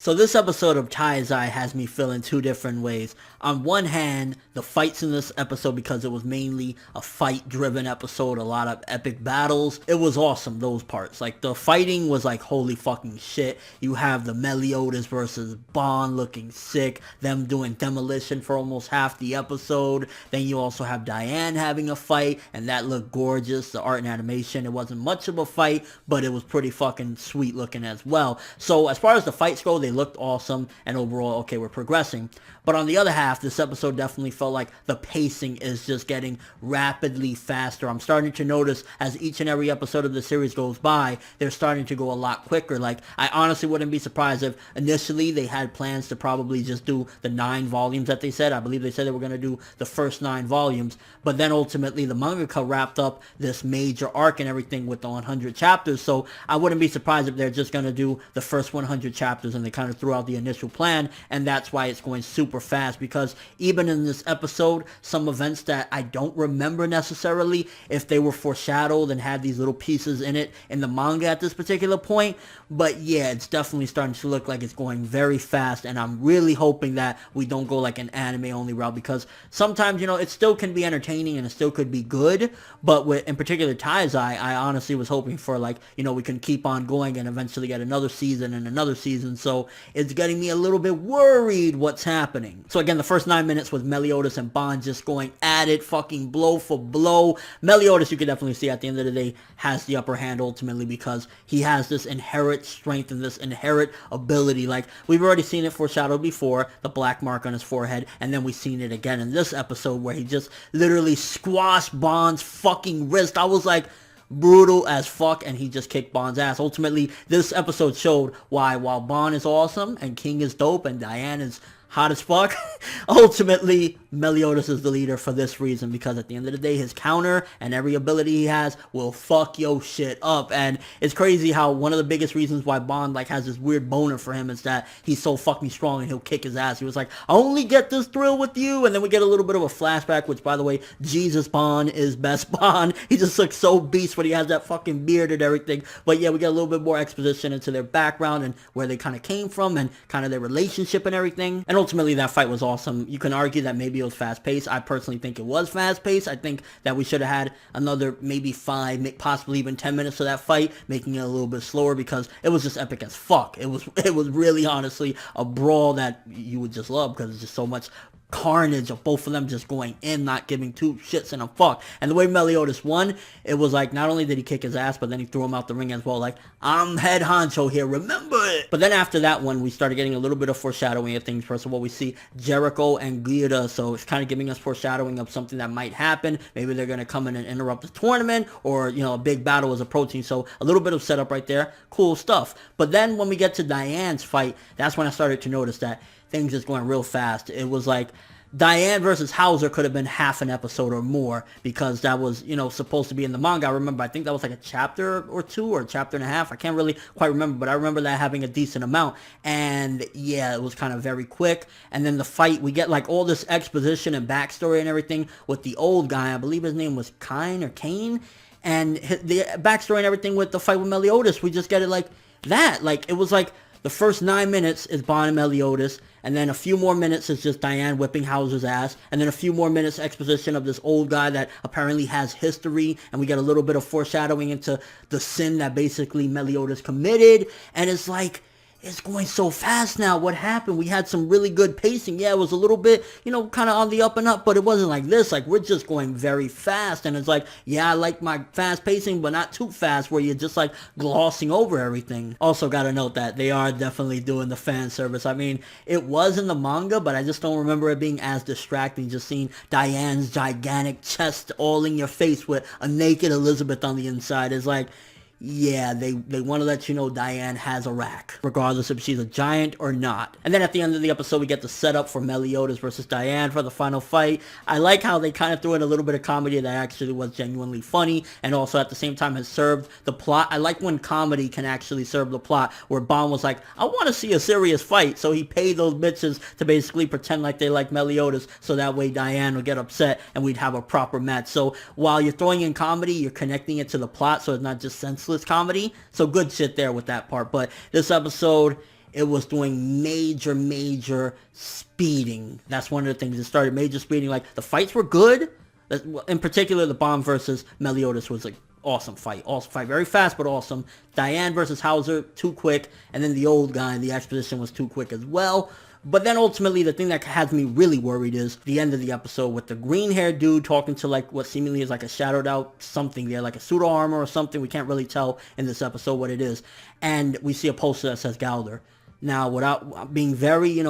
So this episode of Taizai has me feeling two different ways. On one hand, the fights in this episode, because it was mainly a fight-driven episode, a lot of epic battles, it was awesome, those parts. Like, the fighting was like, holy fucking shit. You have the Meliodas versus Bond looking sick, them doing demolition for almost half the episode. Then you also have Diane having a fight, and that looked gorgeous. The art and animation, it wasn't much of a fight, but it was pretty fucking sweet looking as well. So as far as the fights go, they looked awesome, and overall, okay, we're progressing. But on the other half, this episode definitely felt like the pacing is just getting rapidly faster. I'm starting to notice as each and every episode of the series goes by, they're starting to go a lot quicker. Like, I honestly wouldn't be surprised if initially they had plans to probably just do the 9 volumes that they said. I believe they said they were going to do the first 9 volumes, but then ultimately the mangaka wrapped up this major arc and everything with the 100 chapters, so I wouldn't be surprised if they're just going to do the first 100 chapters and they kind of threw out the initial plan, and that's why it's going super fast, because even in this episode, some events that I don't remember necessarily if they were foreshadowed and had these little pieces in it in the manga at this particular point, but yeah, it's definitely starting to look like it's going very fast, and I'm really hoping that we don't go like an anime only route, because sometimes, you know, it still can be entertaining and it still could be good, but with, in particular, Taizai, I honestly was hoping for, like, you know, we can keep on going and eventually get another season and another season, so it's getting me a little bit worried what's happening. So again, the first 9 minutes was Meliodas and Bond just going at it, fucking blow for blow. Meliodas, you can definitely see at the end of the day, has the upper hand ultimately, because he has this inherent strength and this inherent ability. Like, we've already seen it foreshadowed before, the black mark on his forehead, and then we've seen it again in this episode where he just literally squashed Bond's fucking wrist. I was like, brutal as fuck, and he just kicked Bond's ass. Ultimately, this episode showed why, while Bond is awesome and King is dope and Diane is hot as fuck, ultimately Meliodas is the leader for this reason, because at the end of the day, his counter and every ability he has will fuck your shit up. And it's crazy how one of the biggest reasons why Bond like has this weird boner for him is that he's so fucking strong and he'll kick his ass. He was like, I only get this thrill with you, and then we get a little bit of a flashback, which, by the way, Jesus Bond is best Bond. He just looks so beast when he has that fucking beard and everything. But yeah, we get a little bit more exposition into their background and where they kind of came from and kind of their relationship and everything. And ultimately, that fight was awesome. You can argue that maybe it was fast-paced. I personally think it was fast-paced. I think that we should have had another maybe 5, possibly even 10 minutes of that fight, making it a little bit slower, because it was just epic as fuck. It was really, honestly, a brawl that you would just love, because it's just so much carnage of both of them just going in, not giving two shits and a fuck. And the way Meliodas won, it was like, not only did he kick his ass, but then he threw him out the ring as well, like, I'm head honcho here, remember it. But then after that one, we started getting a little bit of foreshadowing of things. First of all, we see Jericho and Guida, so it's kind of giving us foreshadowing of something that might happen. Maybe they're going to come in and interrupt the tournament, or, you know, a big battle is approaching, so a little bit of setup right there, cool stuff. But then when we get to Diane's fight, that's when I started to notice that things is going real fast. It was like Diane versus Hauser could have been half an episode or more, because that was, you know, supposed to be in the manga. I remember, I think that was like a chapter or 2 or a chapter and a half. I can't really quite remember, but I remember that having a decent amount. And yeah, it was kind of very quick. And then the fight, we get like all this exposition and backstory and everything with the old guy. I believe his name was Kine or Kane. And the backstory and everything with the fight with Meliodas, we just get it like that. Like, it was like the first 9 minutes is Bond and Meliodas, and then a few more minutes is just Diane whipping Hauser's ass, and then a few more minutes exposition of this old guy that apparently has history, and we get a little bit of foreshadowing into the sin that basically Meliodas committed, and it's like, it's going so fast now. What happened? We had some really good pacing. Yeah, it was a little bit, you know, kind of on the up and up, but it wasn't like this. Like, we're just going very fast, and it's like, yeah, I like my fast pacing, but not too fast where you're just like glossing over everything. Also, gotta note that they are definitely doing the fan service. I mean, it was in the manga, but I just don't remember it being as distracting, just seeing Diane's gigantic chest all in your face with a naked Elizabeth on the inside. It's like, yeah, they want to let you know Diane has a rack, regardless if she's a giant or not. And then at the end of the episode, we get the setup for Meliodas versus Diane for the final fight. I like how they kind of threw in a little bit of comedy that actually was genuinely funny, and also at the same time has served the plot. I like when comedy can actually serve the plot, where Bond was like, I want to see a serious fight, so he paid those bitches to basically pretend like they like Meliodas, so that way Diane would get upset and we'd have a proper match. So while you're throwing in comedy, you're connecting it to the plot, so it's not just senseless comedy. So good shit there with that part. But this episode, it was doing major speeding. That's one of the things. It started major speeding. Like, the fights were good. In particular, the Bomb versus Meliodas was like awesome fight. Awesome fight. Very fast, but awesome. Diane versus Hauser, too quick. And then the old guy in the exposition was too quick as well. But then ultimately, the thing that has me really worried is the end of the episode with the green-haired dude talking to like what seemingly is like a shadowed out something there, like a pseudo armor or something. We can't really tell in this episode what it is. And we see a poster that says Galder. Now, without being very,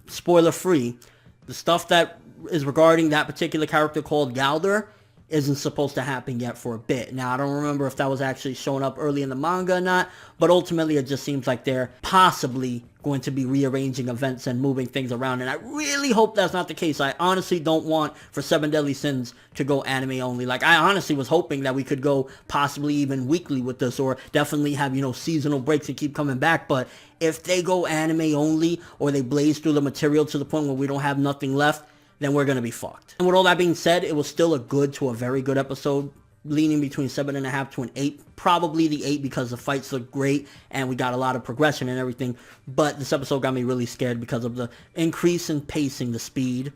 spoiler-free, the stuff that is regarding that particular character called Galder isn't supposed to happen yet for a bit. Now, I don't remember if that was actually showing up early in the manga or not, but ultimately it just seems like they're possibly going to be rearranging events and moving things around, and I really hope that's not the case. I honestly don't want for Seven Deadly Sins to go anime only. Like, I honestly was hoping that we could go possibly even weekly with this, or definitely have, seasonal breaks and keep coming back, but if they go anime only, or they blaze through the material to the point where we don't have nothing left, then we're going to be fucked. And with all that being said, it was still a good to a very good episode, leaning between 7.5 to an 8. Probably the 8 because the fights look great and we got a lot of progression and everything. But this episode got me really scared because of the increase in pacing, the speed,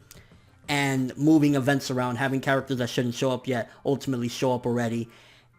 and moving events around, having characters that shouldn't show up yet ultimately show up already.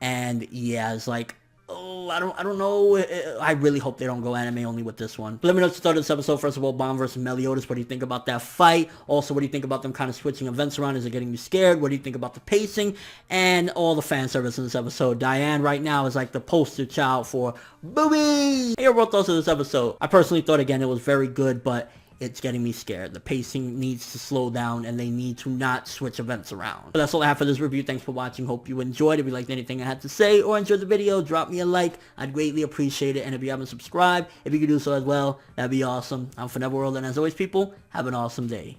And yeah, it's like, I don't know. I really hope they don't go anime only with this one. But let me know what you thought of this episode. First of all, Bomb versus Meliodas. What do you think about that fight? Also, what do you think about them kind of switching events around? Is it getting you scared? What do you think about the pacing? And all the fan service in this episode. Diane right now is like the poster child for boobies. Here are your thoughts of this episode. I personally thought, again, it was very good, but it's getting me scared. The pacing needs to slow down, and they need to not switch events around. But that's all I have for this review. Thanks for watching. Hope you enjoyed. If you liked anything I had to say or enjoyed the video, drop me a like. I'd greatly appreciate it. And if you haven't subscribed, if you could do so as well, that'd be awesome. I'm ForneverWorld, and as always, people, have an awesome day.